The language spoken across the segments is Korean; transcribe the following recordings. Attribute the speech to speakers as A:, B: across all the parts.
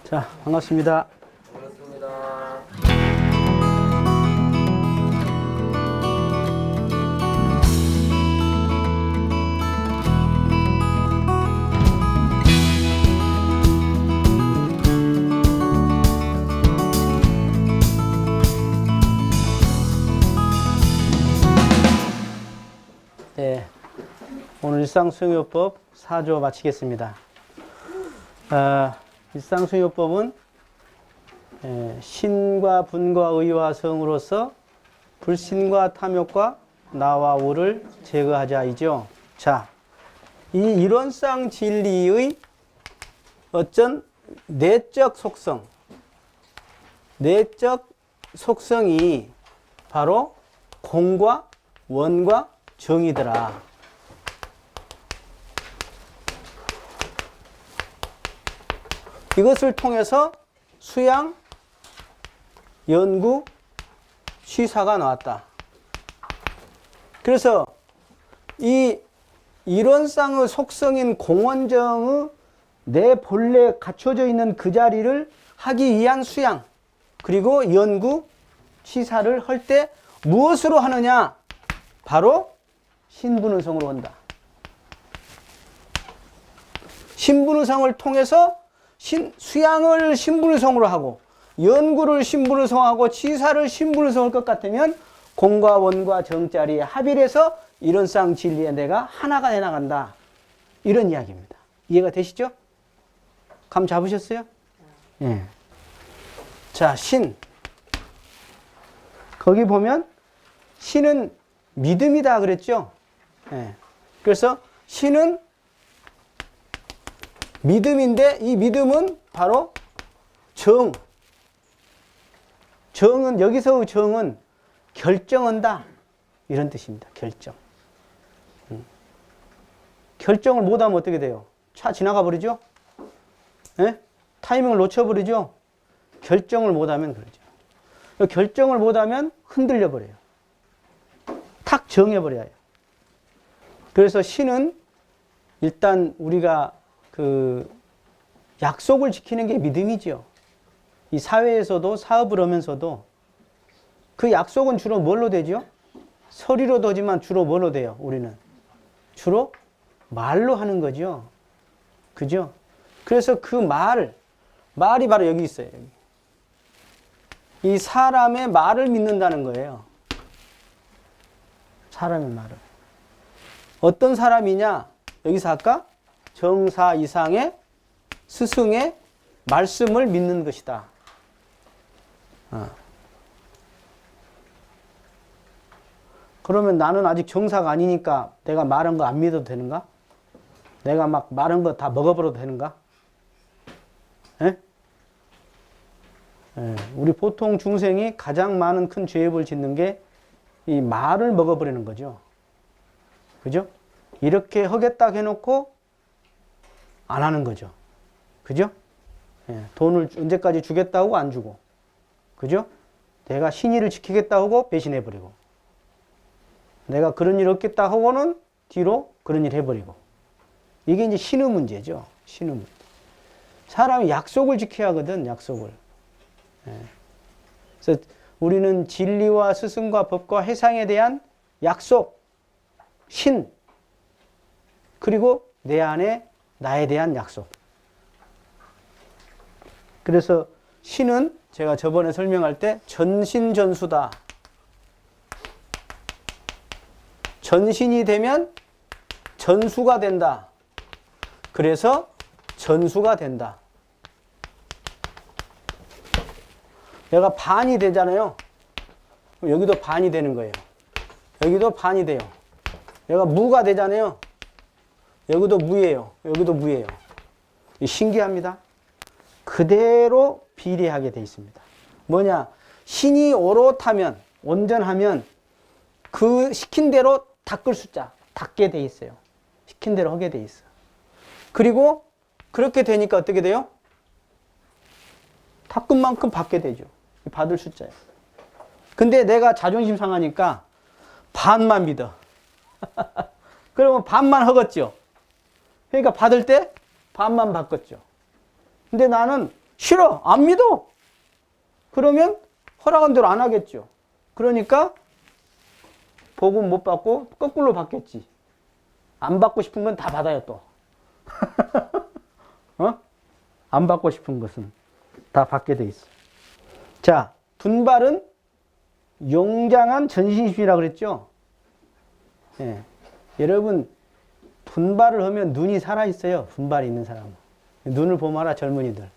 A: 자, 반갑습니다.
B: 반갑습니다.
A: 네, 오늘 일상수용요법 4조 마치겠습니다. 일상수용요법은 신과 분과 의와 성으로서 불신과 탐욕과 나와 우를 제거하자이죠. 자, 이 이론상 진리의 어쩐 내적 속성이 바로 공과 원과 정이더라. 이것을 통해서 수양, 연구, 취사가 나왔다. 그래서 이 이론상의 속성인 공원정의 내 본래 갖춰져 있는 그 자리를 하기 위한 수양, 그리고 연구, 취사를 할 때 무엇으로 하느냐? 바로 신분의성으로 한다. 신분의성을 통해서 수양을 신분의성으로 하고 연구를 신분의성하고 취사를 신분의성할 것 같으면 공과 원과 정자리에 합일해서 이론상 진리의 내가 하나가 되나간다. 이런 이야기입니다. 이해가 되시죠? 감 잡으셨어요? 예. 자, 신. 거기 보면 신은 믿음이다 그랬죠? 예. 그래서 신은 믿음인데 이 믿음은 바로 정은 여기서의 정은 결정한다 이런 뜻입니다. 결정. 결정을 못하면 어떻게 돼요? 차 지나가 버리죠? 예? 타이밍을 놓쳐버리죠? 결정을 못하면 그러죠. 결정을 못하면 흔들려 버려요. 탁 정해버려요. 그래서 신은 일단 우리가 그 약속을 지키는 게 믿음이죠. 이 사회에서도 사업을 하면서도 그 약속은 주로 뭘로 되죠? 서리로 되지만 주로 뭘로 돼요? 우리는 주로 말로 하는 거죠. 그죠? 그래서 그 말이 바로 여기 있어요. 여기. 이 사람의 말을 믿는다는 거예요. 사람의 말을. 어떤 사람이냐? 여기서 아까 정사 이상의 스승의 말씀을 믿는 것이다. 그러면 나는 아직 정사가 아니니까 내가 말한 거 안 믿어도 되는가? 내가 막 말한 거 다 먹어버려도 되는가? 예? 예. 우리 보통 중생이 가장 많은 큰 죄업을 짓는 게 이 말을 먹어버리는 거죠. 그죠? 이렇게 하겠다 해놓고 안 하는 거죠. 그죠? 예. 돈을 언제까지 주겠다고 안 주고. 그죠? 내가 신의를 지키겠다 하고 배신해버리고. 내가 그런 일 없겠다 하고는 뒤로 그런 일 해버리고. 이게 이제 신의 문제죠. 신의 문제. 사람이 약속을 지켜야 하거든, 약속을. 예. 그래서 우리는 진리와 스승과 법과 해상에 대한 약속, 신, 그리고 내 안에 나에 대한 약속. 그래서 신은 제가 저번에 설명할 때 전신전수다. 전신이 되면 전수가 된다. 그래서 전수가 된다. 얘가 반이 되잖아요. 여기도 반이 되는 거예요. 여기도 반이 돼요. 얘가 무가 되잖아요. 여기도 무예요. 여기도 무예요. 신기합니다. 그대로 비례하게 돼 있습니다. 뭐냐? 신이 오롯하면, 온전하면 그 시킨 대로 닦을 숫자, 닦게 돼 있어요. 시킨 대로 하게 돼 있어. 그리고 그렇게 되니까 어떻게 돼요? 닦은 만큼 받게 되죠. 받을 숫자예요. 근데 내가 자존심 상하니까 반만 믿어. 그러면 반만 허겄죠. 그러니까 받을 때 반만 바꿨죠. 근데 나는 싫어. 안 믿어. 그러면 허락한 대로 안 하겠죠. 그러니까 복은 못 받고 거꾸로 받겠지. 안 받고 싶은 건 다 받아요, 또. 어? 안 받고 싶은 것은 다 받게 돼 있어. 자, 분발은 용장한 전신심이라고 그랬죠? 예. 여러분, 분발을 하면 눈이 살아있어요. 분발이 있는 사람은. 눈을 보면 알아, 젊은이들.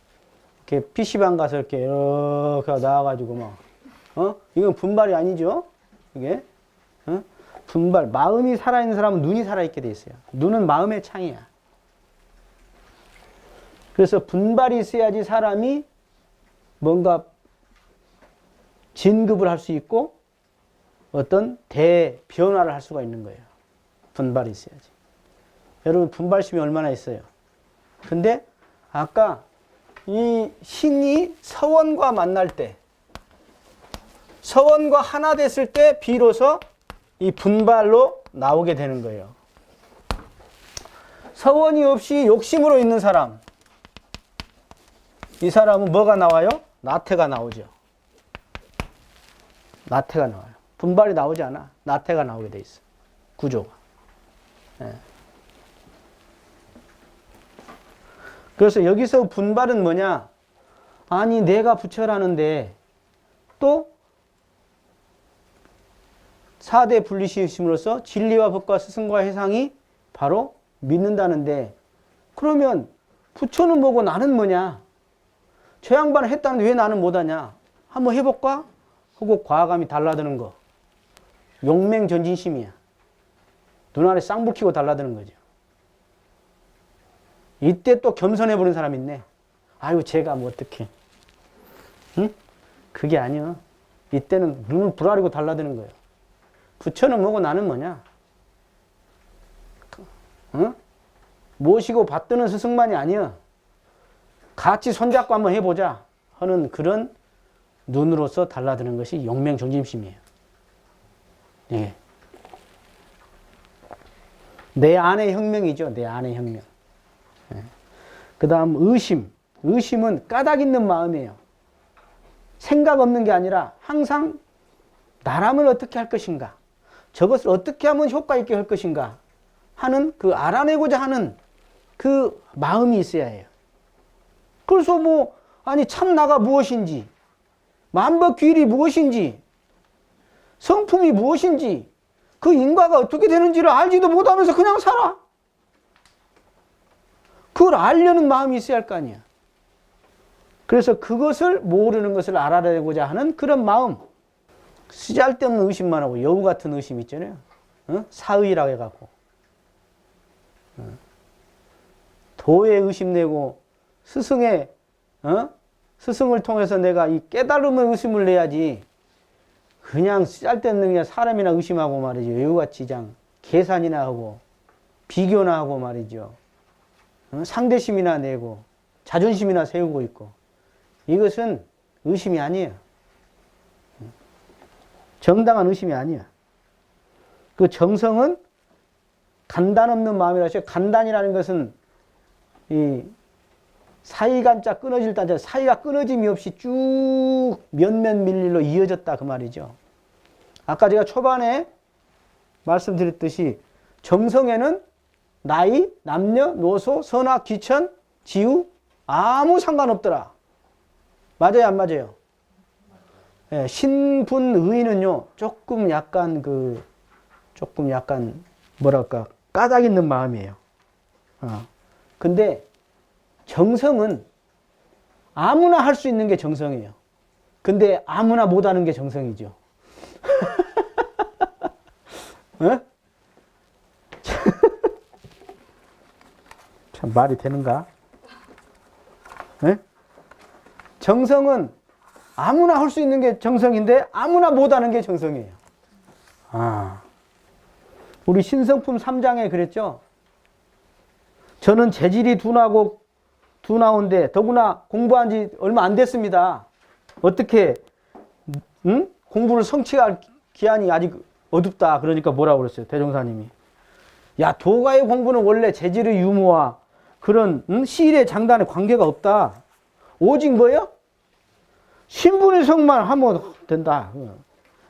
A: 이렇게 PC방 가서 이렇게 나와가지고 막, 이건 분발이 아니죠? 이게, 분발. 마음이 살아있는 사람은 눈이 살아있게 돼 있어요. 눈은 마음의 창이야. 그래서 분발이 있어야지 사람이 뭔가 진급을 할 수 있고 어떤 대변화를 할 수가 있는 거예요. 분발이 있어야지. 여러분, 분발심이 얼마나 있어요? 근데 아까 이 신이 서원과 만날 때, 서원과 하나 됐을 때 비로소 이 분발로 나오게 되는 거예요. 서원이 없이 욕심으로 있는 사람, 이 사람은 뭐가 나와요? 나태가 나오죠. 나태가 나와요. 분발이 나오지 않아. 나태가 나오게 돼 있어. 구조가. 예. 그래서 여기서 분발은 뭐냐? 아니, 내가 부처라는데 또 4대 분리심으로써 진리와 법과 스승과 해상이 바로 믿는다는데, 그러면 부처는 뭐고 나는 뭐냐? 저 양반은 했다는데 왜 나는 못하냐? 한번 해볼까? 하고 과감히 달라드는 거. 용맹전진심이야. 눈 아래 쌍불 켜고 달라드는 거죠. 이때 또 겸손해버린 사람이 있네. 아유, 제가 뭐 어떡해. 응? 그게 아니야. 이때는 눈을 부라리고 달라드는 거예요. 부처는 뭐고 나는 뭐냐? 응? 모시고 받드는 스승만이 아니야. 같이 손잡고 한번 해보자 하는 그런 눈으로서 달라드는 것이 용맹존심심이에요. 예. 내 안의 혁명이죠. 내 안의 혁명. 예. 그 다음 의심. 의심은 까닭 있는 마음이에요. 생각 없는 게 아니라 항상 나라면 어떻게 할 것인가, 저것을 어떻게 하면 효과 있게 할 것인가 하는 그 알아내고자 하는 그 마음이 있어야 해요. 그래서 뭐 아니 참나가 무엇인지, 만법귀일이 무엇인지, 성품이 무엇인지, 그 인과가 어떻게 되는지를 알지도 못하면서 그냥 살아. 그걸 알려는 마음이 있어야 할 거 아니야. 그래서 그것을 모르는 것을 알아내고자 하는 그런 마음. 쓰잘데없는 의심만 하고 여우 같은 의심 있잖아요. 사의라고 해갖고. 도에 의심내고 스승의 스승을 통해서 내가 이 깨달음의 의심을 내야지, 그냥 쓰잘데없는 그냥 사람이나 의심하고 말이죠. 여우같이 그냥 계산이나 하고 비교나 하고 말이죠. 상대심이나 내고 자존심이나 세우고 있고, 이것은 의심이 아니에요. 정당한 의심이 아니야. 그 정성은 간단 없는 마음이라 하죠. 간단이라는 것은 이 사이간자 끊어질 단자, 사이가 끊어짐이 없이 쭉 몇몇 밀리로 이어졌다 그 말이죠. 아까 제가 초반에 말씀드렸듯이 정성에는 나이, 남녀, 노소, 선악, 귀천, 지우 아무 상관없더라. 맞아요, 안 맞아요? 예, 신분의는요 조금 약간 뭐랄까 까닭 있는 마음이에요. 근데 정성은 아무나 할 수 있는 게 정성이에요. 근데 아무나 못하는 게 정성이죠. 참 말이 되는가? 정성은 아무나 할 수 있는 게 정성인데 아무나 못하는 게 정성이에요. 우리 신성품 3장에 그랬죠. 저는 재질이 둔하온데 더구나 공부한 지 얼마 안 됐습니다. 어떻게 공부를 성취할 기한이 아직 어둡다. 그러니까 뭐라고 그랬어요, 대종사님이. 야, 도가의 공부는 원래 재질의 유무와 그런 시일의 장단에 관계가 없다. 오직 뭐예요? 신분의 성만 하면 된다.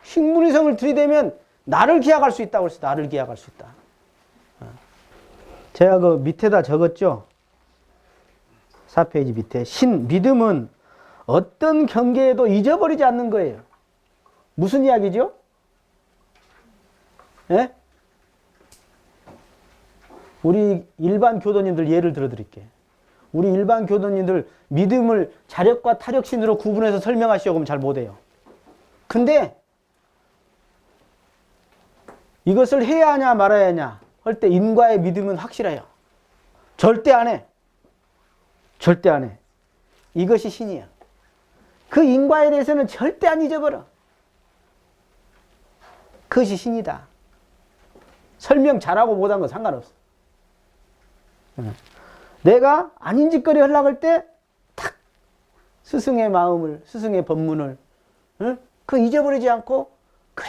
A: 신분의 성을 들이대면 나를 기약할 수 있다고 그랬어. 나를 기약할 수 있다. 제가 그 밑에다 적었죠. 4페이지 밑에. 믿음은 어떤 경계에도 잊어버리지 않는 거예요. 무슨 이야기죠? 예? 우리 일반 교도님들 예를 들어 드릴게요. 우리 일반 교도님들 믿음을 자력과 타력신으로 구분해서 설명하시려고 하면 잘 못해요. 근데 이것을 해야 하냐 말아야 하냐 할 때 인과의 믿음은 확실해요. 절대 안 해. 절대 안 해. 이것이 신이야. 그 인과에 대해서는 절대 안 잊어버려. 그것이 신이다. 설명 잘하고 못한 건 상관없어. 내가 아닌 짓거리 하려고 할 때 탁 스승의 마음을, 스승의 법문을 그 잊어버리지 않고 그래.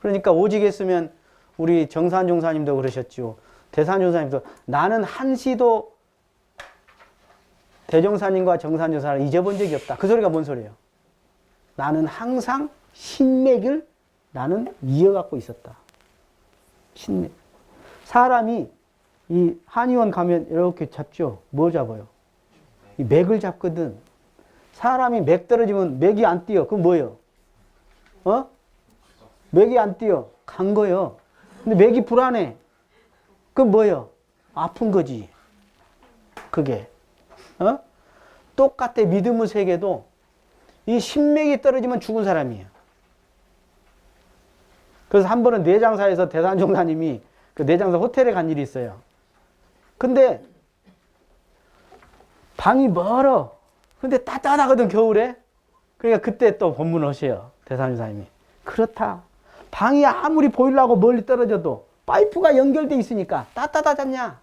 A: 그러니까 오직 했으면 우리 정산종사님도 그러셨죠. 대산종사님도 나는 한시도 대종사님과 정산종사를 잊어본 적이 없다. 그 소리가 뭔 소리예요? 나는 항상 신맥을 나는 이어갖고 있었다. 신맥. 사람이 이 한의원 가면 이렇게 잡죠. 뭐 잡아요? 이 맥을 잡거든. 사람이 맥 떨어지면 맥이 안 뛰어. 그럼 뭐예요? 맥이 안 뛰어. 간 거예요. 근데 맥이 불안해. 그럼 뭐예요? 아픈 거지. 그게. 똑같아. 믿음의 세계도 이 신맥이 떨어지면 죽은 사람이에요. 그래서 한 번은 내장사에서 대산종사님이 그 내장사 호텔에 간 일이 있어요. 근데 방이 멀어. 근데 따뜻하거든 겨울에. 그러니까 그때 또 법문을 하셔요. 대산종사님이. 그렇다. 방이 아무리 보일라고 멀리 떨어져도 파이프가 연결돼 있으니까 따뜻하지 않냐.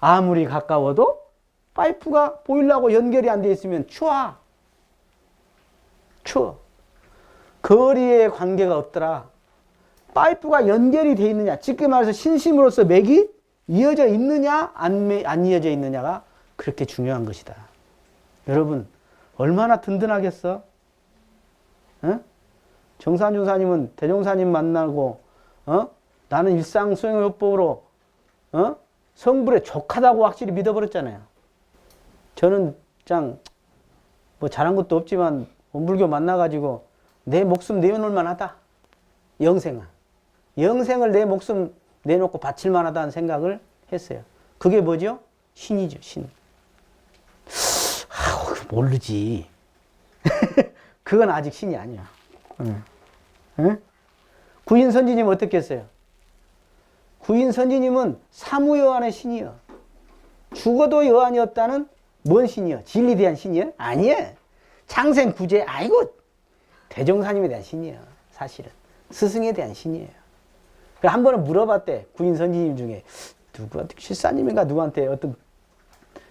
A: 아무리 가까워도 파이프가 보일라고 연결이 안 돼 있으면 추워. 추워. 거리에 관계가 없더라. 파이프가 연결이 돼 있느냐. 쉽게 말해서 신심으로서 맥이 이어져 있느냐 안 이어져 있느냐가 그렇게 중요한 것이다. 여러분 얼마나 든든하겠어? 정산종사님은 대종사님 만나고 나는 일상수행요법으로 성불에 족하다고 확실히 믿어버렸잖아요. 저는 뭐 잘한 것도 없지만 원불교 만나가지고 내 목숨 내놓을 만하다. 영생을 내 목숨 내놓고 바칠 만하다는 생각을 했어요. 그게 뭐죠? 신이죠. 신. 모르지. 그건 아직 신이 아니야. 구인선지님 어떻게 했어요? 구인선지님은 사무여한의 신이요. 죽어도 여한이 없다는 뭔 신이요? 진리에 대한 신이요? 아니에요. 창생구제, 아이고, 대종사님에 대한 신이에요. 사실은. 스승에 대한 신이에요. 한 번은 물어봤대. 구인선지님 중에 누구한테, 실사님인가 누구한테 어떤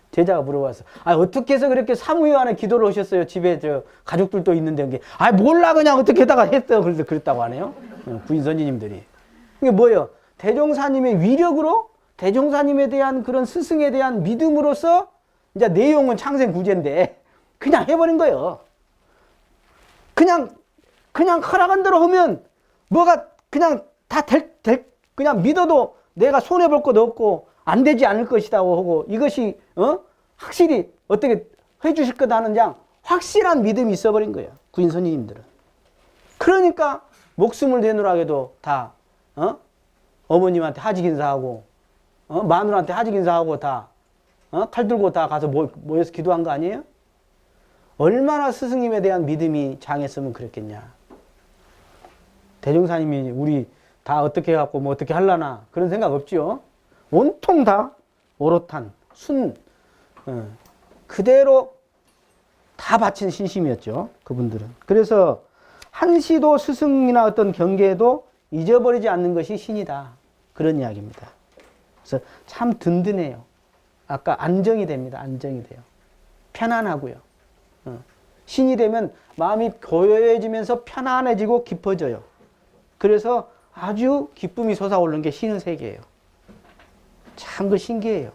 A: 제자가 물어봤어. 어떻게 해서 그렇게 사무여한에 기도를 하셨어요? 집에 가족들도 있는데. 몰라 그냥 어떻게 하다가 했어. 그래서 그랬다고 하네요. 구인선지님들이. 이게 뭐예요? 대종사님의 위력으로 대종사님에 대한 그런 스승에 대한 믿음으로써 이제 내용은 창생구제인데 그냥 해버린 거예요. 그냥 허락한 대로 하면 뭐가 그냥 다 그냥 믿어도 내가 손해볼 것 없고 안 되지 않을 것이라고 하고 이것이 확실히 어떻게 해주실 거다 하는 확실한 믿음이 있어버린 거예요. 구인선지님들은. 그러니까 목숨을 내놓으라고 다 어머님한테 하직 인사하고 마누라한테 하직 인사하고 다 칼 들고 다 가서 모여서 기도한 거 아니에요? 얼마나 스승님에 대한 믿음이 장했으면 그랬겠냐. 대종사님이 우리 다 어떻게 해갖고 뭐 어떻게 하려나 그런 생각 없지요. 온통 다 오롯한 그대로 다 바친 신심이었죠. 그분들은. 그래서 한시도 스승이나 어떤 경계에도 잊어버리지 않는 것이 신이다. 그런 이야기입니다. 그래서 참 든든해요. 아까 안정이 됩니다. 안정이 돼요. 편안하고요. 신이 되면 마음이 고요해지면서 편안해지고 깊어져요. 그래서 아주 기쁨이 솟아오르는 게 신의 세계예요. 참 그 신기해요.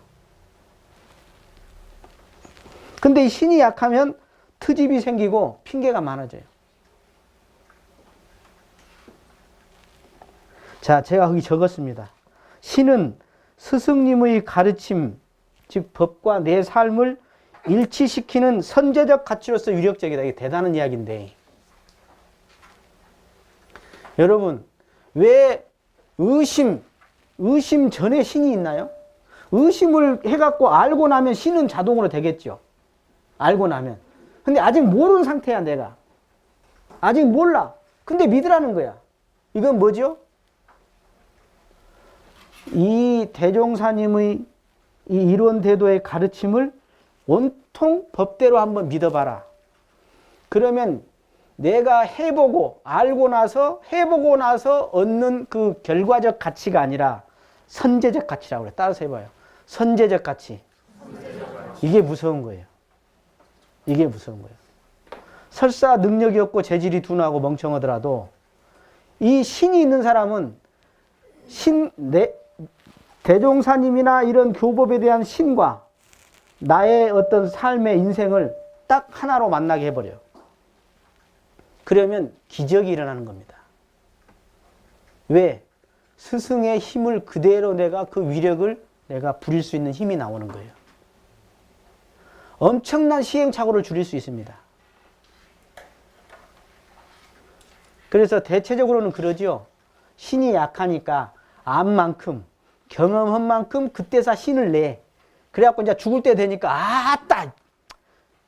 A: 근데 이 신이 약하면 트집이 생기고 핑계가 많아져요. 자, 제가 거기 적었습니다. 신은 스승님의 가르침, 즉 법과 내 삶을 일치시키는 선제적 가치로서 유력적이다. 이게 대단한 이야기인데, 여러분, 왜 의심 전에 신이 있나요? 의심을 해갖고 알고 나면 신은 자동으로 되겠죠. 알고 나면. 근데 아직 모르는 상태야, 내가. 아직 몰라. 근데 믿으라는 거야. 이건 뭐죠? 이 대종사님의 이 일원대도의 가르침을 온통 법대로 한번 믿어봐라. 그러면 내가 해보고 해보고 나서 얻는 그 결과적 가치가 아니라 선제적 가치라고 그래. 따라서 해봐요. 선제적 가치. 이게 무서운 거예요. 이게 무서운 거예요. 설사 능력이 없고 재질이 둔하고 멍청하더라도 이 신이 있는 사람은 대종사님이나 이런 교법에 대한 신과 나의 어떤 삶의 인생을 딱 하나로 만나게 해버려요. 그러면 기적이 일어나는 겁니다. 왜? 스승의 힘을 그대로 내가 그 위력을 내가 부릴 수 있는 힘이 나오는 거예요. 엄청난 시행착오를 줄일 수 있습니다. 그래서 대체적으로는 그러죠. 신이 약하니까 안 만큼 경험한 만큼 그때서 신을 내. 그래갖고 이제 죽을 때 되니까 아따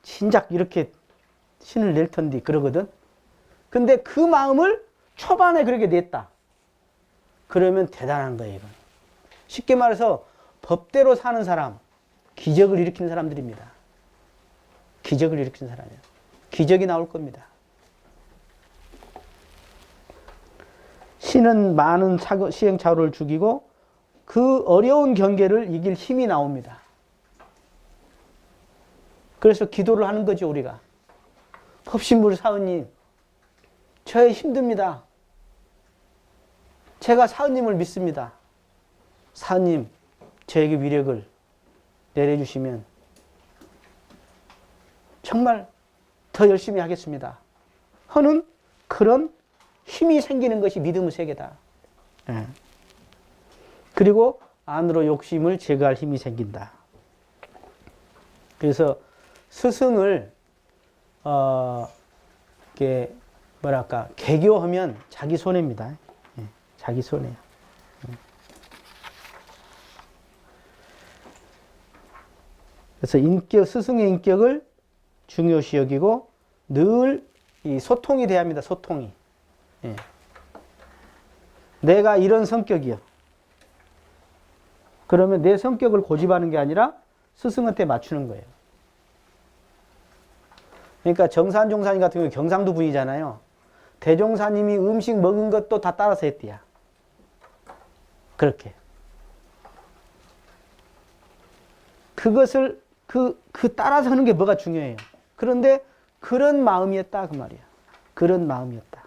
A: 진작 이렇게 신을 낼 텐데 그러거든. 근데 그 마음을 초반에 그렇게 냈다. 그러면 대단한 거예요, 이건. 쉽게 말해서 법대로 사는 사람, 기적을 일으키는 사람들입니다. 기적을 일으키는 사람이에요. 기적이 나올 겁니다. 신은 많은 시행착오를 죽이고 그 어려운 경계를 이길 힘이 나옵니다. 그래서 기도를 하는 거죠, 우리가. 법신물 사은님, 저 힘듭니다. 제가 사은님을 믿습니다. 사은님, 저에게 위력을 내려주시면 정말 더 열심히 하겠습니다. 하는 그런 힘이 생기는 것이 믿음의 세계다. 그리고 안으로 욕심을 제거할 힘이 생긴다. 그래서 스승을 이렇게 뭐랄까 개교하면 자기 손해입니다. 자기 손해야. 그래서 스승의 인격을 중요시 여기고 늘 이 소통이 돼야 합니다. 소통이. 내가 이런 성격이요. 그러면 내 성격을 고집하는 게 아니라 스승한테 맞추는 거예요. 그러니까 정산종사님 같은 경우 경상도 분이잖아요. 대종사님이 음식 먹은 것도 다 따라서 했대야. 그렇게. 그것을 따라서 하는 게 뭐가 중요해요. 그런데 그런 마음이었다 그 말이야. 그런 마음이었다.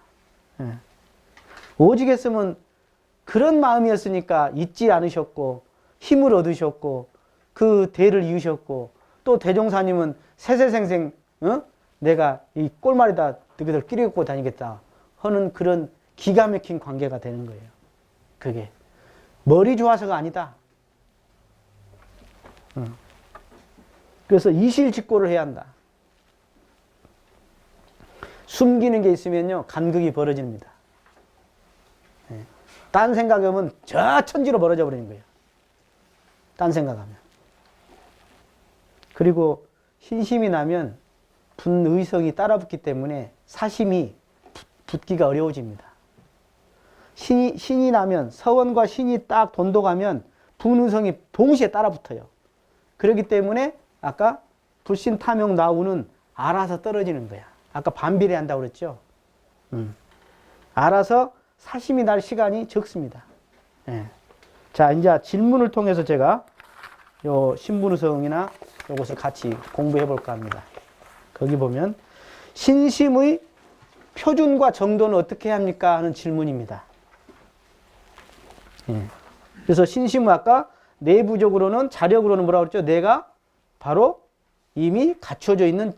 A: 오직 했으면 그런 마음이었으니까 잊지 않으셨고 힘을 얻으셨고 그 대를 이으셨고 또 대종사님은 세세생생 내가 이 꼴말에다 너희들 끼리고 다니겠다 하는 그런 기가 막힌 관계가 되는 거예요. 그게 머리 좋아서가 아니다. 그래서 이실직고를 해야 한다. 숨기는 게 있으면요 간극이 벌어집니다. 딴 생각하면 저 천지로 벌어져 버리는 거예요. 딴 생각하면. 그리고 신심이 나면 분의성이 따라붙기 때문에 사심이 붙기가 어려워집니다. 신이 나면 서원과 신이 딱 돈독하면 분의성이 동시에 따라붙어요. 그렇기 때문에 아까 불신 탐욕 나우는 알아서 떨어지는 거야. 아까 반비례 한다고 그랬죠. 알아서 사심이 날 시간이 적습니다. 자, 이제 질문을 통해서 제가 요 신분의성이나 요것을 같이 공부해 볼까 합니다. 거기 보면 신심의 표준과 정도는 어떻게 합니까? 하는 질문입니다. 그래서 신심은 아까 내부적으로는 자력으로는 뭐라고 그랬죠? 내가 바로 이미 갖춰져 있는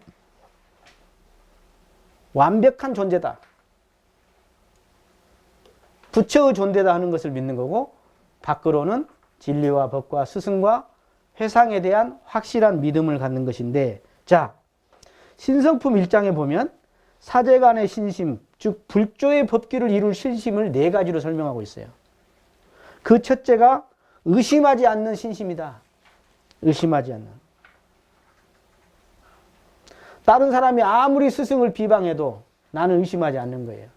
A: 완벽한 존재다. 부처의 존재다 하는 것을 믿는 거고, 밖으로는 진리와 법과 스승과 회상에 대한 확실한 믿음을 갖는 것인데, 자, 신성품 1장에 보면 사제간의 신심, 즉 불조의 법기를 이룰 신심을 4가지로 설명하고 있어요. 그 첫째가 의심하지 않는 신심이다. 의심하지 않는. 다른 사람이 아무리 스승을 비방해도 나는 의심하지 않는 거예요.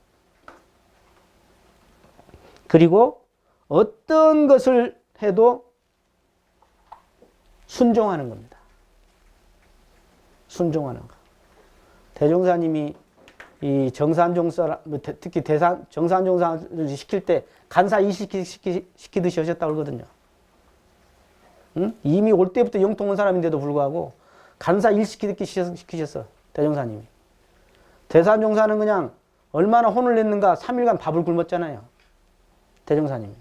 A: 그리고 어떤 것을 해도 순종하는 겁니다. 순종하는 거. 대종사님이 이 정산종사, 특히 정산종사를 시킬 때 간사 이식시키듯이 하셨다고 그러거든요. 응? 이미 올 때부터 영통 온 사람인데도 불구하고 간사 일시키듯이 시키셨어. 대종사님이. 대산종사는 그냥 얼마나 혼을 냈는가 3일간 밥을 굶었잖아요. 대종사님이.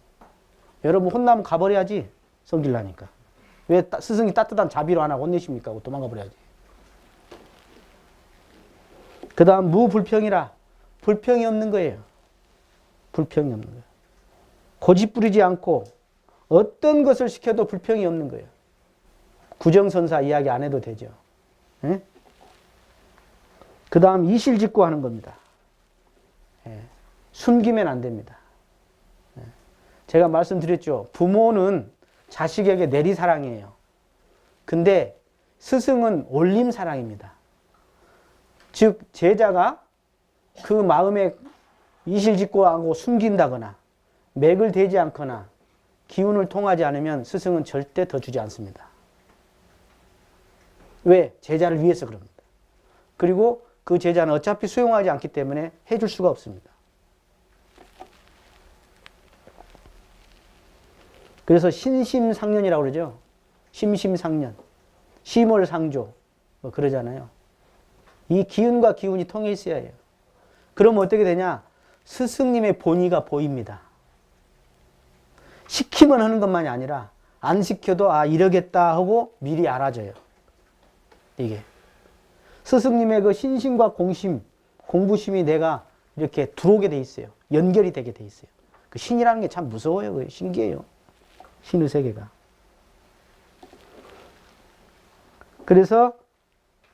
A: 여러분 혼나면 가버려야지. 성질나니까. 왜 스승이 따뜻한 자비로 하나 혼내십니까? 하고 도망가 버려야지. 그 다음 무불평이라. 불평이 없는 거예요. 불평이 없는 거예요. 고집 부리지 않고 어떤 것을 시켜도 불평이 없는 거예요. 구정선사 이야기 안 해도 되죠. 예? 그 다음 이실직고하는 겁니다. 예. 숨기면 안 됩니다. 예. 제가 말씀드렸죠. 부모는 자식에게 내리사랑이에요. 근데 스승은 올림사랑입니다. 즉 제자가 그 마음에 이실직고하고 숨긴다거나 맥을 대지 않거나 기운을 통하지 않으면 스승은 절대 더 주지 않습니다. 왜? 제자를 위해서 그럽니다. 그리고 그 제자는 어차피 수용하지 않기 때문에 해줄 수가 없습니다. 그래서 신심상련이라고 그러죠. 심심상련. 심월상조. 뭐 그러잖아요. 이 기운과 기운이 통해 있어야 해요. 그러면 어떻게 되냐? 스승님의 본의가 보입니다. 시키면 하는 것만이 아니라 안 시켜도 아 이러겠다 하고 미리 알아줘요. 이게 스승님의 그 신심과 공심, 공부심이 내가 이렇게 들어오게 돼 있어요. 연결이 되게 돼 있어요. 그 신이라는 게 참 무서워요. 그게 신기해요. 신의 세계가. 그래서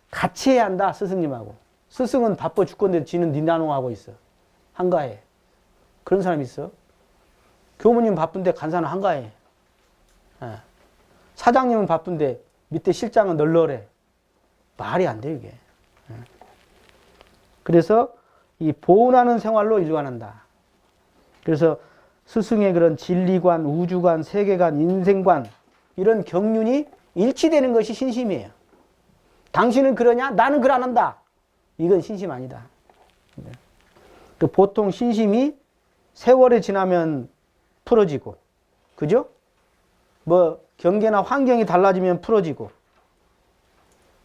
A: 같이 해야 한다. 스승님하고. 스승은 바빠 죽건데 지는 니나노하고 있어. 한가해. 그런 사람이 있어. 교무님 바쁜데 간사는 한가해. 예. 사장님은 바쁜데 밑에 실장은 널널해. 말이 안 돼, 이게. 예. 그래서 이 보온하는 생활로 일관한다. 그래서 스승의 그런 진리관, 우주관, 세계관, 인생관 이런 경륜이 일치되는 것이 신심이에요. 당신은 그러냐? 나는 그걸 안 한다. 이건 신심 아니다. 그 보통 신심이 세월이 지나면 풀어지고, 그죠? 뭐 경계나 환경이 달라지면 풀어지고.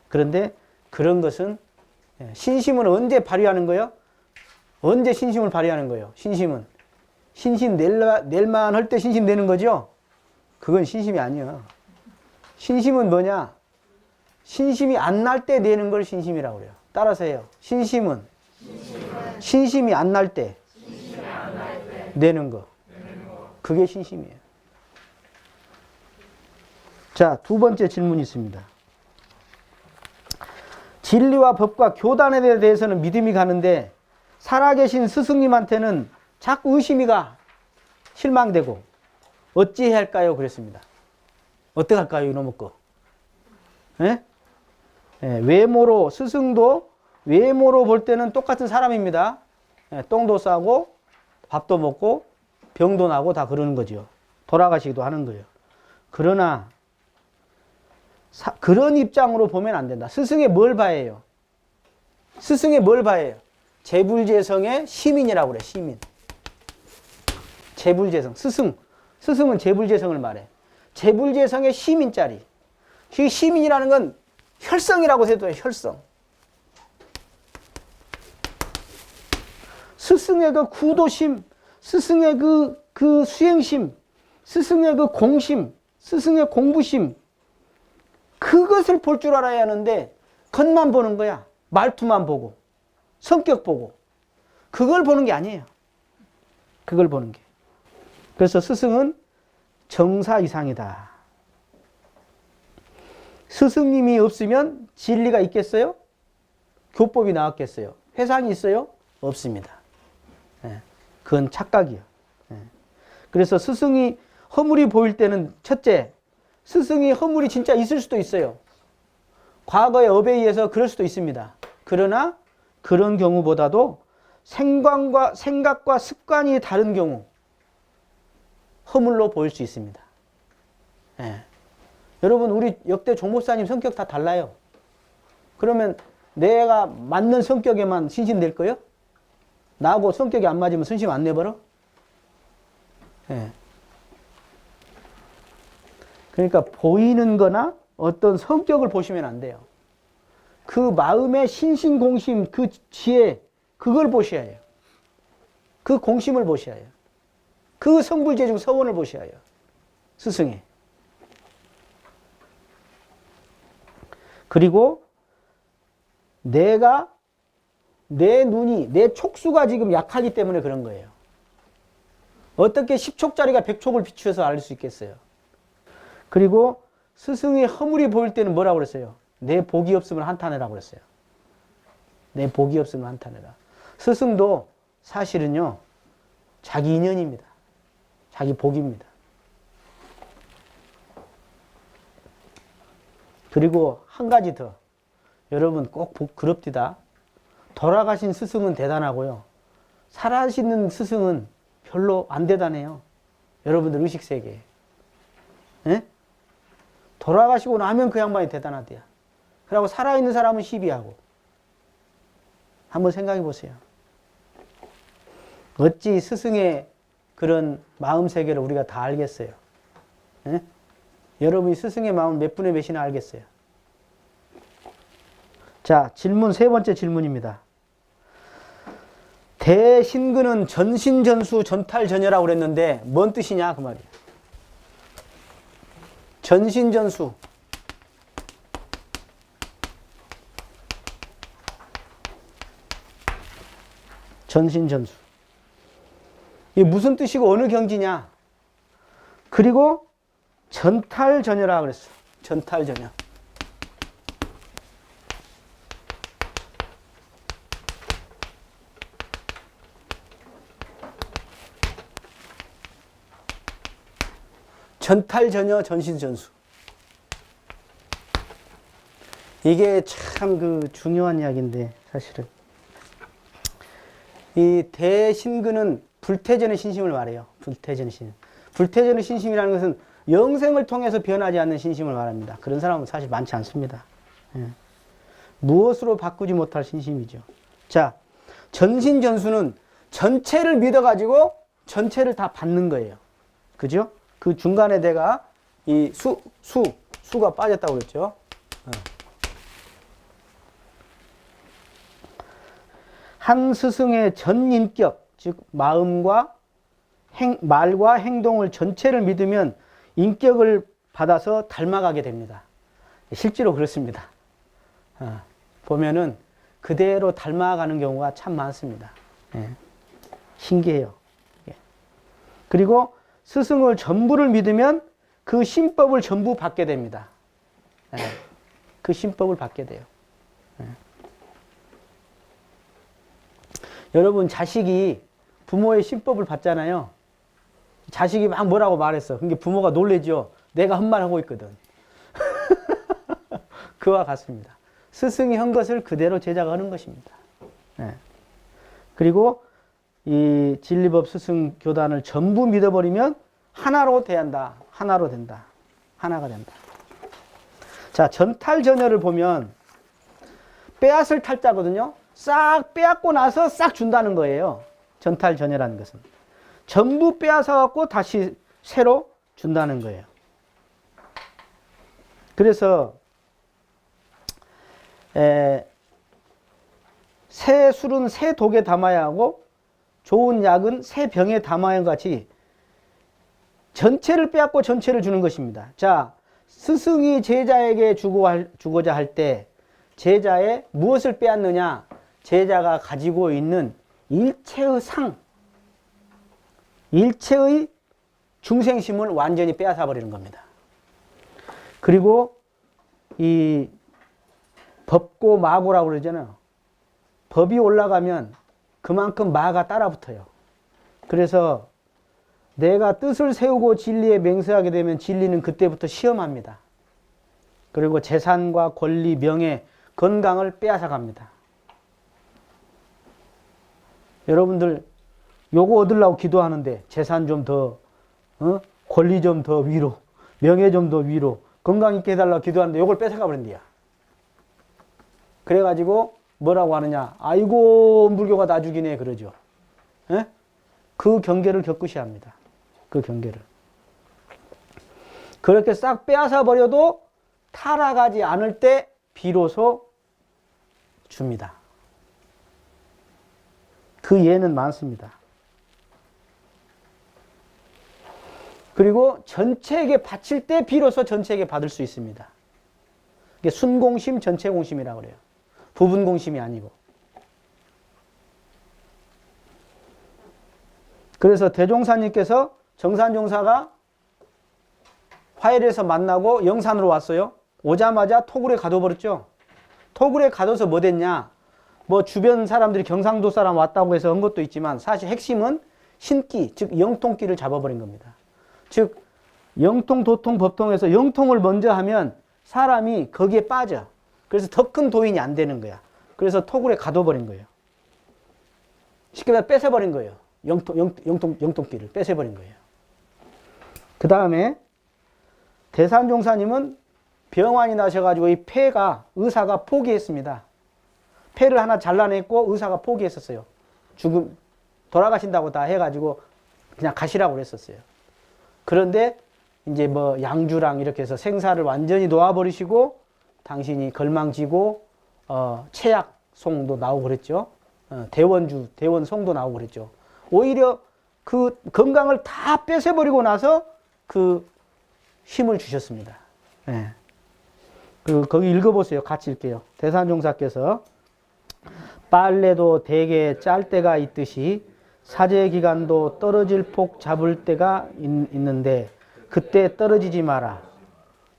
A: 그런데 그런 것은 신심은 언제 발휘하는 거예요? 언제 신심을 발휘하는 거예요? 신심은 신심 낼만 할 때 신심 내는 거죠? 그건 신심이 아니에요. 신심은 뭐냐? 신심이 안 날 때 내는 걸 신심이라고 그래요. 따라서 해요. 신심은 신심이 안 날 때 내는 거. 그게 신심이에요. 자, 두 번째 질문이 있습니다. 진리와 법과 교단에 대해서는 믿음이 가는데 살아계신 스승님한테는 자꾸 의심이 가. 실망되고. 어찌해야 할까요? 그랬습니다. 어떻게 할까요? 이놈의 거. 예? 예, 외모로, 스승도 외모로 볼 때는 똑같은 사람입니다. 예, 똥도 싸고 밥도 먹고 병도 나고 다 그러는 거죠. 돌아가시기도 하는 거예요. 그러나 그런 입장으로 보면 안 된다. 스승의 뭘 봐야 해요? 스승의 뭘 봐야 해요? 재불재성의 시민이라고 그래. 시민. 재불재성. 스승은 재불재성을 말해. 재불재성의 시민짜리. 이 시민이라는 건 혈성이라고 해도 돼. 혈성. 스승의 그 구도심, 스승의 그 수행심, 스승의 그 공심, 스승의 공부심, 그것을 볼 줄 알아야 하는데 겉만 보는 거야. 말투만 보고 성격 보고 그걸 보는 게 아니에요. 그걸 보는 게. 그래서 스승은 정사 이상이다. 스승님이 없으면 진리가 있겠어요? 교법이 나왔겠어요? 회상이 있어요? 없습니다. 그건 착각이요. 그래서 스승이 허물이 보일 때는 첫째, 스승이 허물이 진짜 있을 수도 있어요. 과거의 업에 의해서 그럴 수도 있습니다. 그러나 그런 경우보다도 생각과 습관이 다른 경우 허물로 보일 수 있습니다. 여러분 우리 역대 종목사님 성격 다 달라요. 그러면 내가 맞는 성격에만 신심될 거예요? 나하고 성격이 안 맞으면 신심 안 내버려? 그러니까 보이는 거나 어떤 성격을 보시면 안 돼요. 그 마음의 신신공심, 그 지혜, 그걸 보셔야 해요. 그 공심을 보셔야 해요. 그 성불재중 서원을 보셔야 해요. 스승의. 그리고 내 눈이, 내 촉수가 지금 약하기 때문에 그런 거예요. 어떻게 10촉짜리가 100촉을 비추어서 알 수 있겠어요? 그리고 스승의 허물이 보일 때는 뭐라고 그랬어요? 내 복이 없으면 한탄해라고 그랬어요. 내 복이 없으면 한탄해라. 스승도 사실은요, 자기 인연입니다. 자기 복입니다. 그리고 한 가지 더. 여러분 꼭 그럽디다. 돌아가신 스승은 대단하고요. 살아계시는 스승은 별로 안 대단해요. 여러분들 의식세계에. 돌아가시고 나면 그 양반이 대단하대요. 그리고 살아있는 사람은 시비하고. 한번 생각해 보세요. 어찌 스승의 그런 마음세계를 우리가 다 알겠어요? 여러분이 스승의 마음 몇 분의 몇이나 알겠어요? 자, 질문 세 번째 질문입니다. 대신근은 전신전수 전탈전여라고 그랬는데 뭔 뜻이냐 그 말이에요. 전신전수. 전신전수. 이게 무슨 뜻이고 어느 경지냐? 그리고 전탈전여라고 그랬어. 전탈전여. 전탈전여 전신전수. 이게 참 그 중요한 이야기인데 사실은 이 대신근은 불태전의 신심을 말해요. 불태전의 신심. 불태전의 신심이라는 것은 영생을 통해서 변하지 않는 신심을 말합니다. 그런 사람은 사실 많지 않습니다. 무엇으로 바꾸지 못할 신심이죠. 자, 전신전수는 전체를 믿어가지고 전체를 다 받는 거예요. 그죠? 그 중간에 내가 이 수가 빠졌다고 그랬죠. 한 스승의 전인격, 즉 마음과 말과 행동을 전체를 믿으면 인격을 받아서 닮아가게 됩니다. 실제로 그렇습니다. 보면은 그대로 닮아가는 경우가 참 많습니다. 신기해요. 그리고 스승을 전부를 믿으면 그 신법을 전부 받게 됩니다. 그 신법을 받게 돼요. 여러분 자식이 부모의 신법을 받잖아요. 자식이 막 뭐라고 말했어. 그러니까 부모가 놀래죠. 내가 한 말 하고 있거든. 그와 같습니다. 스승이 한 것을 그대로 제자가 하는 것입니다. 그리고 이 진리법 스승 교단을 전부 믿어버리면 하나로 대한다. 하나로 된다. 하나가 된다. 자, 전탈전여를 보면 빼앗을 탈자거든요. 싹 빼앗고 나서 싹 준다는 거예요. 전탈전여라는 것은. 전부 빼앗아 갖고 다시 새로 준다는 거예요. 그래서 새 술은 새 독에 담아야 하고 좋은 약은 새 병에 담아야 같이 전체를 빼앗고 전체를 주는 것입니다. 자, 스승이 제자에게 주고자 할 때 제자의 무엇을 빼앗느냐? 제자가 가지고 있는 일체의 상, 일체의 중생심을 완전히 빼앗아 버리는 겁니다. 그리고 이 법고 마고라고 그러잖아요. 법이 올라가면 그만큼 마가 따라붙어요. 그래서 내가 뜻을 세우고 진리에 맹세하게 되면 진리는 그때부터 시험합니다. 그리고 재산과 권리, 명예, 건강을 빼앗아 갑니다. 여러분들 요거 얻으려고 기도하는데 재산 좀 더, 권리 좀 더 위로, 명예 좀 더 위로, 건강 있게 해달라고 기도하는데 요걸 뺏어가 버린대요. 그래가지고 뭐라고 하느냐? 아이고 물교가 나 죽이네 그러죠. 에? 그 경계를 겪으셔야 합니다. 그 경계를. 그렇게 싹 빼앗아 버려도 타락하지 않을 때 비로소 줍니다. 그 예는 많습니다. 그리고 전체에게 바칠 때 비로소 전체에게 받을 수 있습니다. 이게 순공심, 전체공심이라고 그래요. 부분공심이 아니고. 그래서 대종사님께서 정산종사가 화해에서 만나고 영산으로 왔어요. 오자마자 토굴에 가둬버렸죠. 토굴에 가둬서 뭐 됐냐? 뭐 주변 사람들이 경상도 사람 왔다고 해서 한 것도 있지만 사실 핵심은 신기, 즉 영통기를 잡아버린 겁니다. 즉 영통, 도통, 법통에서 영통을 먼저 하면 사람이 거기에 빠져. 그래서 더 큰 도인이 안 되는 거야. 그래서 토굴에 가둬버린 거예요. 쉽게 말해 뺏어버린 거예요. 영통기를 뺏어버린 거예요. 그 다음에 대산종사님은 병환이 나셔가지고 이 폐가, 의사가 포기했습니다. 폐를 하나 잘라냈고 의사가 포기했었어요. 돌아가신다고 다 해가지고 그냥 가시라고 그랬었어요. 그런데 이제 뭐 양주랑 이렇게 해서 생사를 완전히 놓아버리시고 당신이 걸망지고 채약송도 나오고 그랬죠. 대원송도 나오고 그랬죠. 오히려 그 건강을 다 뺏어버리고 나서 그 힘을 주셨습니다. 네. 거기 읽어보세요. 같이 읽게요. 대산종사께서 빨래도 대개 짤 때가 있듯이 사제 기간도 떨어질 폭 잡을 때가 있는데 그때 떨어지지 마라.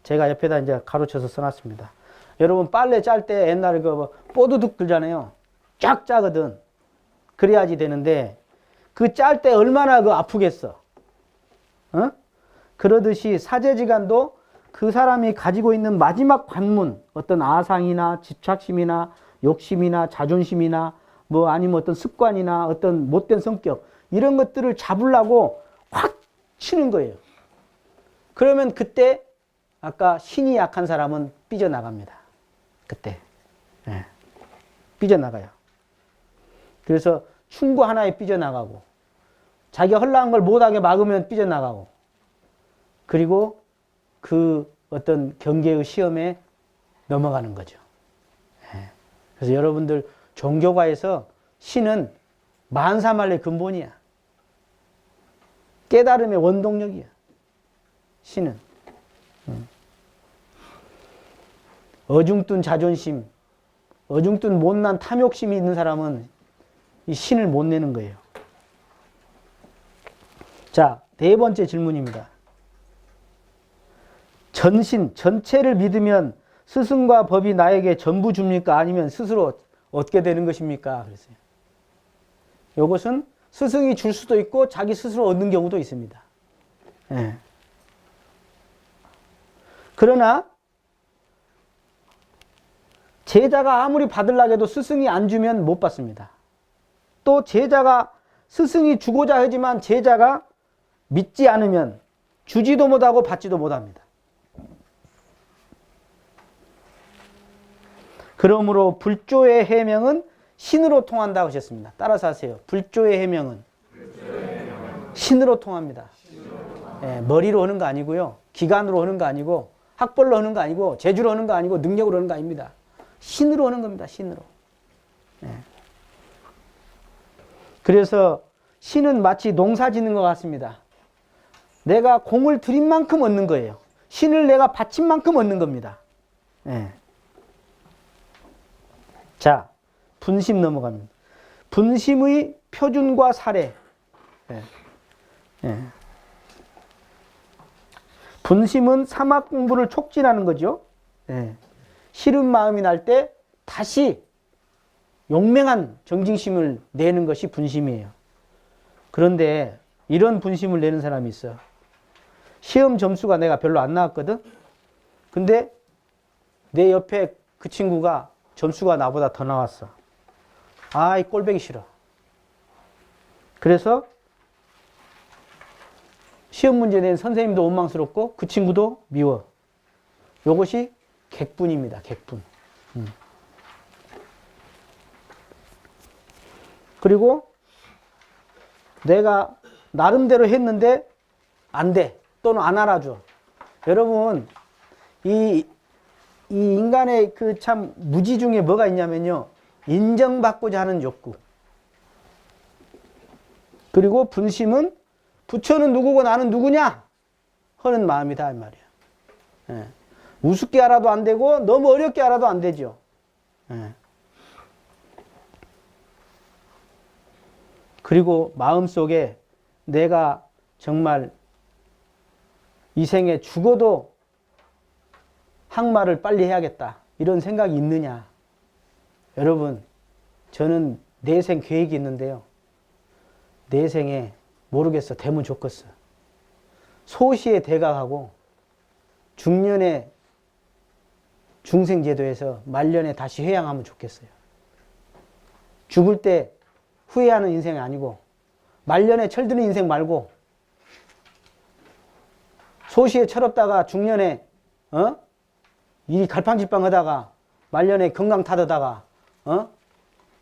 A: 제가 옆에다 이제 가로쳐서 써놨습니다. 여러분 빨래 짤 때 옛날에 그 뽀드득 들잖아요. 쫙 짜거든. 그래야지 되는데 그 짤 때 얼마나 그 아프겠어. 그러듯이 사제지간도 그 사람이 가지고 있는 마지막 관문, 어떤 아상이나 집착심이나 욕심이나 자존심이나 뭐 아니면 어떤 습관이나 어떤 못된 성격 이런 것들을 잡으려고 확 치는 거예요. 그러면 그때 아까 신이 약한 사람은 삐져나갑니다. 그때. 네. 삐져나가요. 그래서 충고 하나에 삐져나가고 자기가 헐랑한 걸 못하게 막으면 삐져나가고 그리고 그 어떤 경계의 시험에 넘어가는 거죠. 네. 그래서 여러분들 종교가에서 신은 만사만리의 근본이야. 깨달음의 원동력이야. 신은. 어중뜬 자존심, 어중뜬 못난 탐욕심이 있는 사람은 이 신을 못 내는 거예요. 자, 네 번째 질문입니다. 전신, 전체를 믿으면 스승과 법이 나에게 전부 줍니까? 아니면 스스로 얻게 되는 것입니까? 그랬어요. 이것은 스승이 줄 수도 있고 자기 스스로 얻는 경우도 있습니다. 예. 그러나 제자가 아무리 받으려고 해도 스승이 안 주면 못 받습니다. 또 제자가 스승이 주고자 하지만 제자가 믿지 않으면 주지도 못하고 받지도 못합니다. 그러므로 불조의 해명은 신으로 통한다고 하셨습니다. 따라서 하세요. 불조의 해명은 신으로 통합니다. 예, 머리로 하는 거 아니고요. 기간으로 하는 거 아니고 학벌로 하는 거 아니고 재주로 하는 거 아니고 능력으로 하는 거 아닙니다. 신으로 하는 겁니다. 신으로. 예. 그래서 신은 마치 농사 짓는 것 같습니다. 내가 공을 들인 만큼 얻는 거예요. 신을 내가 바친 만큼 얻는 겁니다. 예. 자, 분심 넘어갑니다. 분심의 표준과 사례. 예. 예. 분심은 사막 공부를 촉진하는 거죠. 예. 싫은 마음이 날 때 다시 용맹한 정진심을 내는 것이 분심이에요. 그런데 이런 분심을 내는 사람이 있어. 시험 점수가 내가 별로 안 나왔거든? 근데 내 옆에 그 친구가 점수가 나보다 더 나왔어. 아, 이 꼴보기 싫어. 그래서 시험 문제 낸 선생님도 원망스럽고 그 친구도 미워. 이것이 객분입니다. 객분. 그리고 내가 나름대로 했는데 안 돼. 또는 안 알아줘. 여러분, 이 인간의 그 참 무지 중에 뭐가 있냐면요. 인정받고자 하는 욕구. 그리고 분심은 부처는 누구고 나는 누구냐? 하는 마음이다. 이 말이야. 예. 우습게 알아도 안 되고 너무 어렵게 알아도 안 되죠. 예. 그리고 마음속에 내가 정말 이 생에 죽어도 항마를 빨리 해야겠다. 이런 생각이 있느냐? 여러분, 저는 내생 계획이 있는데요. 내생에 모르겠어. 되면 좋겠어. 소시에 대각하고 중년에 중생제도에서 말년에 다시 회양하면 좋겠어요. 죽을 때 후회하는 인생이 아니고 말년에 철드는 인생 말고 소시에 철없다가 중년에 이 갈팡질팡 하다가 말년에 건강 타다가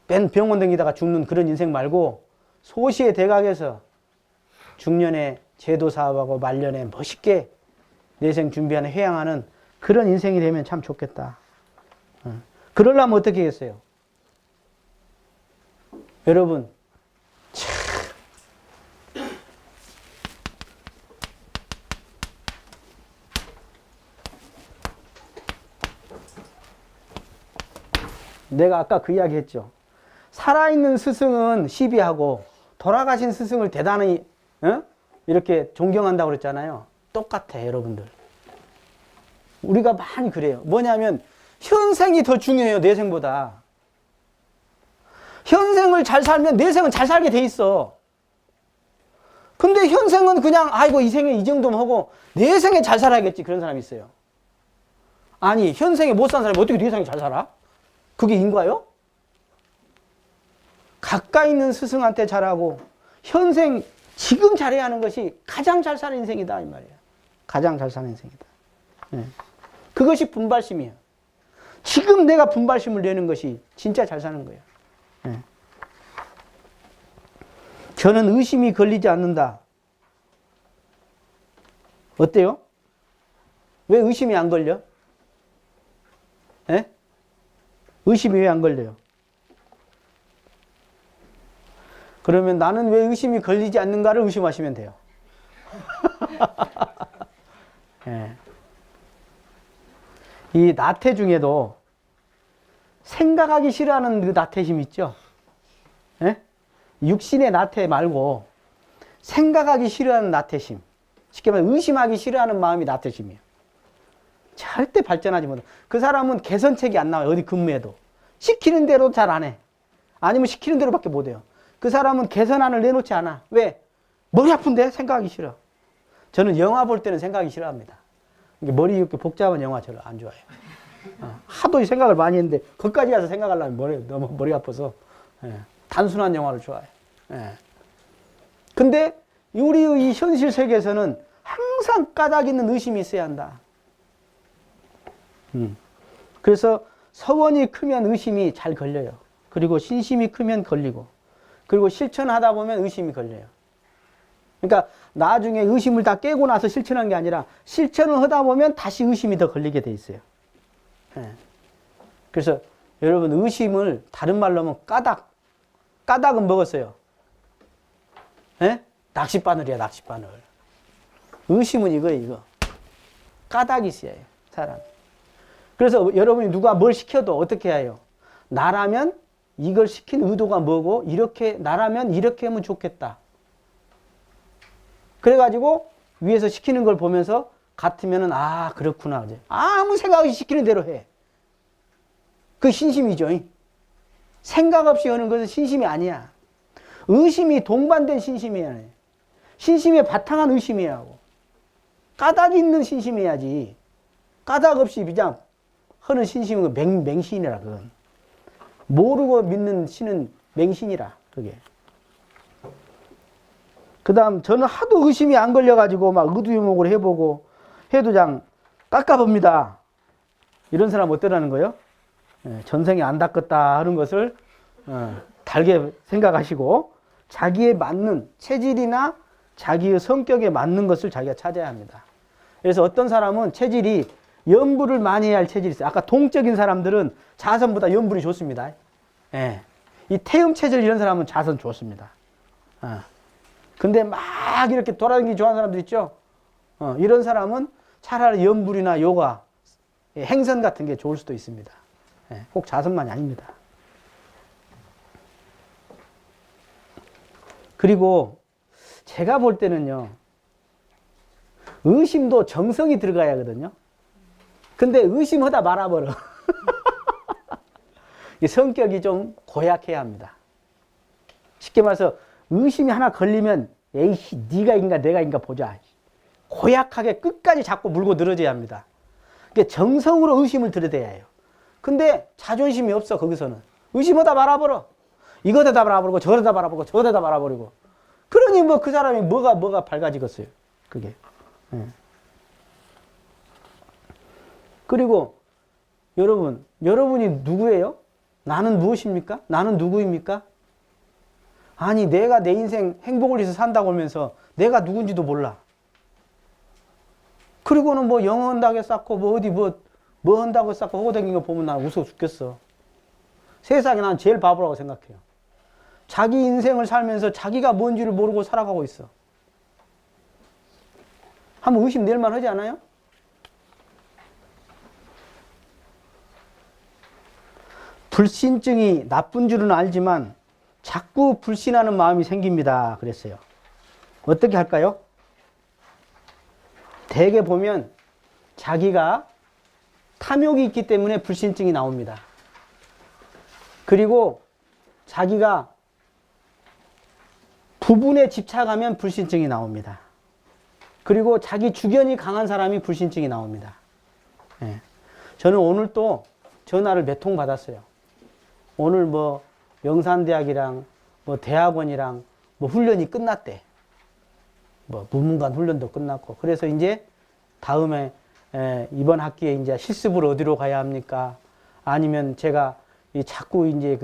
A: 맨 병원 댕기다가 죽는 그런 인생 말고 소시에 대각해서 중년에 제도 사업하고 말년에 멋있게 내생 준비하는 회양하는 그런 인생이 되면 참 좋겠다. 그러려면 어떻게 했어요? 여러분, 내가 아까 그 이야기 했죠. 살아있는 스승은 시비하고 돌아가신 스승을 대단히 이렇게 존경한다고 그랬잖아요. 똑같아, 여러분들. 우리가 많이 그래요. 뭐냐면 현생이 더 중요해요. 내생보다. 현생을 잘 살면 내생은 잘 살게 돼 있어. 근데 현생은 그냥 아이고 이 생에 이 정도만 하고 내생에 잘 살아야겠지. 그런 사람이 있어요. 아니 현생에 못 산 사람이 어떻게 내생에 잘 살아? 그게 인과요? 가까이 있는 스승한테 잘하고 현생 지금 잘해야 하는 것이 가장 잘 사는 인생이다 이 말이야. 가장 잘 사는 인생이다. 네. 그것이 분발심이에요. 지금 내가 분발심을 내는 것이 진짜 잘 사는 거예요. 네. 저는 의심이 걸리지 않는다. 어때요? 왜 의심이 안 걸려? 네? 의심이 왜 안 걸려요? 그러면 나는 왜 의심이 걸리지 않는가를 의심하시면 돼요. 네. 이 나태 중에도 생각하기 싫어하는 그 나태심 있죠? 네? 육신의 나태 말고 생각하기 싫어하는 나태심. 쉽게 말해 의심하기 싫어하는 마음이 나태심이에요. 절대 발전하지 못해. 그 사람은 개선책이 안 나와요. 어디 근무해도. 시키는 대로 잘 안 해. 아니면 시키는 대로밖에 못 해요. 그 사람은 개선안을 내놓지 않아. 왜? 머리 아픈데 생각하기 싫어. 저는 영화 볼 때는 생각하기 싫어합니다. 머리 이렇게 복잡한 영화 저를 안 좋아해요. 하도 생각을 많이 했는데 거기까지 가서 생각하려면 너무 머리 아파서 단순한 영화를 좋아해요. 근데 우리의 이 현실 세계에서는 항상 까닭 있는 의심이 있어야 한다. 그래서 서원이 크면 의심이 잘 걸려요. 그리고 신심이 크면 걸리고, 그리고 실천하다 보면 의심이 걸려요. 그러니까 나중에 의심을 다 깨고 나서 실천한 게 아니라 실천을 하다 보면 다시 의심이 더 걸리게 돼 있어요. 그래서 여러분 의심을 다른 말로 하면 까닭은 먹었어요. 낚싯바늘이야, 낚싯바늘. 의심은 이거예요, 이거. 까닭이 있어야 해요, 사람. 그래서 여러분이 누가 뭘 시켜도 어떻게 해요? 나라면 이걸 시킨 의도가 뭐고, 이렇게, 나라면 이렇게 하면 좋겠다. 그래가지고 위에서 시키는 걸 보면서 같으면은, 아, 그렇구나. 이제 아무 생각 없이 시키는 대로 해. 그 신심이죠. 생각 없이 하는 것은 신심이 아니야. 의심이 동반된 신심이야. 신심에 바탕한 의심이야 하고. 까닭이 있는 신심해야지. 까닭 없이 그냥 하는 신심은 맹신이라, 그건. 모르고 믿는 신은 맹신이라, 그게. 그 다음, 저는 하도 의심이 안 걸려가지고 막 의두유목을 해보고 해도 그냥 깎아봅니다. 이런 사람 어떠라는 거예요? 전생에 안 닦았다 하는 것을 달게 생각하시고 자기에 맞는 체질이나 자기의 성격에 맞는 것을 자기가 찾아야 합니다. 그래서 어떤 사람은 체질이 염불을 많이 해야 할 체질이 있어요. 아까 동적인 사람들은 자선보다 염불이 좋습니다. 예. 이 태음 체질 이런 사람은 자선 좋습니다. 근데 막 이렇게 돌아다니기 좋아하는 사람들 있죠? 이런 사람은 차라리 염불이나 요가, 행선 같은 게 좋을 수도 있습니다. 예. 꼭 자선만이 아닙니다. 그리고 제가 볼 때는요, 의심도 정성이 들어가야 하거든요. 근데 의심하다 말아버려. 이 성격이 좀 고약해야 합니다. 쉽게 말해서 의심이 하나 걸리면 에이씨 네가 인가 내가 인가 보자. 고약하게 끝까지 자꾸 물고 늘어져야 합니다. 그러니까 정성으로 의심을 들여대야 해요. 근데 자존심이 없어, 거기서는. 의심하다 말아버려. 이거다 말아버리고 저거다 말아버리고 저거다 말아버리고. 그러니 뭐 그 사람이 뭐가 밝아지겠어요. 그게. 예. 그리고 여러분이 누구예요? 나는 무엇입니까? 나는 누구입니까? 아니 내가 내 인생 행복을 위해서 산다고 하면서 내가 누군지도 몰라. 그리고는 뭐 영어 한다고 쌓고 뭐 어디 뭐 한다고 쌓고 하고 다니는 거 보면 난 웃어 죽겠어. 세상에 난 제일 바보라고 생각해요. 자기 인생을 살면서 자기가 뭔지를 모르고 살아가고 있어. 한번 의심될 만하지 않아요? 불신증이 나쁜 줄은 알지만 자꾸 불신하는 마음이 생깁니다. 그랬어요. 어떻게 할까요? 대개 보면 자기가 탐욕이 있기 때문에 불신증이 나옵니다. 그리고 자기가 부분에 집착하면 불신증이 나옵니다. 그리고 자기 주견이 강한 사람이 불신증이 나옵니다. 예. 저는 오늘 또 전화를 몇 통 받았어요. 오늘 뭐 영산대학이랑 뭐 대학원이랑 뭐 훈련이 끝났대. 뭐 문문관 훈련도 끝났고. 그래서 이제 다음에 이번 학기에 이제 실습을 어디로 가야 합니까? 아니면 제가 자꾸 이제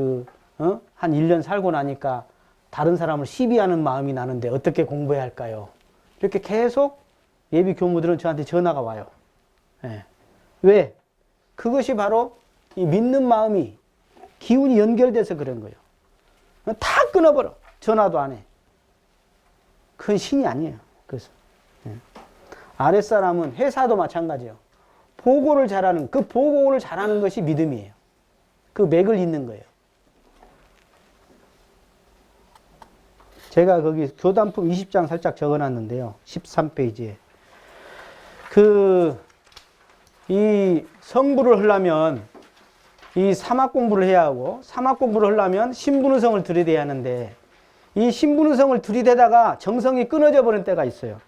A: 한 1년 살고 나니까 다른 사람을 시비하는 마음이 나는데 어떻게 공부해야 할까요? 이렇게 계속 예비 교무들은 저한테 전화가 와요. 예. 왜? 그것이 바로 이 믿는 마음이 기운이 연결돼서 그런 거예요. 다 끊어버려. 전화도 안 해. 그건 신이 아니에요. 그래서 아랫사람은 회사도 마찬가지예요. 보고를 잘하는, 그 보고를 잘하는 것이 믿음이에요. 그 맥을 잇는 거예요. 제가 거기 교단품 20장 살짝 적어놨는데요. 13페이지에. 이 성부를 하려면 이 사막 공부를 해야 하고, 사막 공부를 하려면 신분의성을 들이대야 하는데, 이 신분의성을 들이대다가 정성이 끊어져 버린 때가 있어요.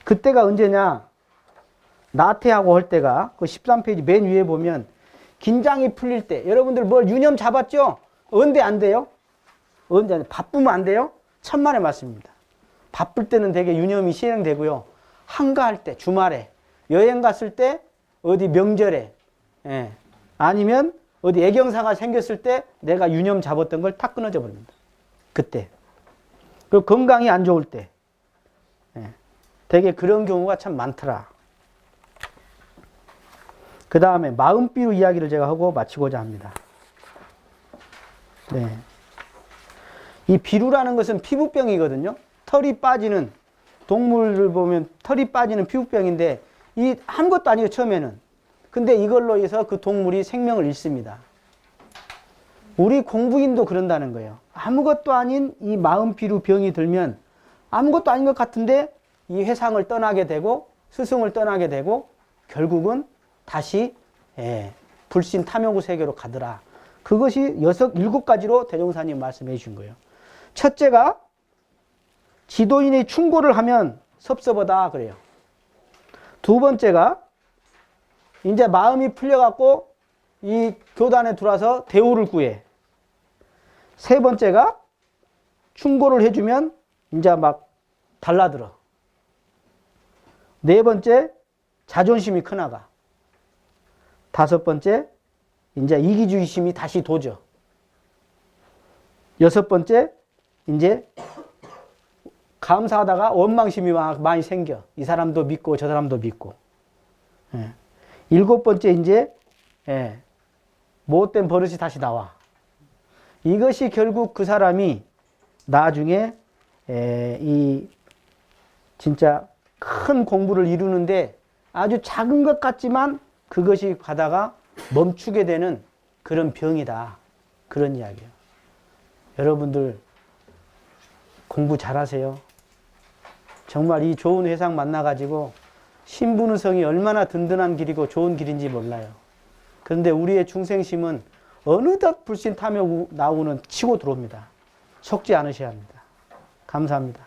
A: 그때가 언제냐? 나태하고 할 때가, 그 13페이지 맨 위에 보면, 긴장이 풀릴 때, 여러분들 뭘 유념 잡았죠? 언제 안 돼요? 언제 안 돼요? 바쁘면 안 돼요? 천만의 말씀입니다. 바쁠 때는 되게 유념이 실행되고요. 한가할 때, 주말에, 여행 갔을 때, 어디 명절에, 예. 아니면 어디 애경사가 생겼을 때 내가 유념 잡았던 걸 탁 끊어져 버립니다. 그때. 그리고 건강이 안 좋을 때. 예. 되게 그런 경우가 참 많더라. 그 다음에 마음비루 이야기를 제가 하고 마치고자 합니다. 네. 이 비루라는 것은 피부병이거든요. 털이 빠지는 동물을 보면 털이 빠지는 피부병인데 이 아무것도 아니에요, 처음에는. 근데 이걸로 해서 그 동물이 생명을 잃습니다. 우리 공부인도 그런다는 거예요. 아무것도 아닌 이 마음피로 병이 들면 아무것도 아닌 것 같은데 이 회상을 떠나게 되고 스승을 떠나게 되고 결국은 다시 불신 탐욕의 세계로 가더라. 그것이 7가지로 대종사님 말씀해 주신 거예요. 첫째가 지도인이 충고를 하면 섭섭하다 그래요. 두 번째가 이제 마음이 풀려갖고 이 교단에 들어와서 대우를 구해. 세 번째가 충고를 해주면 이제 막 달라들어. 네 번째, 자존심이 크나가. 다섯 번째, 이제 이기주의심이 다시 도져. 여섯 번째, 이제 감사하다가 원망심이 많이 생겨. 이 사람도 믿고 저 사람도 믿고. 일곱 번째, 이제 못된 버릇이 다시 나와. 이것이 결국 그 사람이 나중에 이 진짜 큰 공부를 이루는데 아주 작은 것 같지만 그것이 가다가 멈추게 되는 그런 병이다. 그런 이야기예요. 여러분들 공부 잘하세요. 정말 이 좋은 회상 만나가지고 신분의성이 얼마나 든든한 길이고 좋은 길인지 몰라요. 그런데 우리의 중생심은 어느덧 불신 탐욕 나오는 치고 들어옵니다. 속지 않으셔야 합니다. 감사합니다.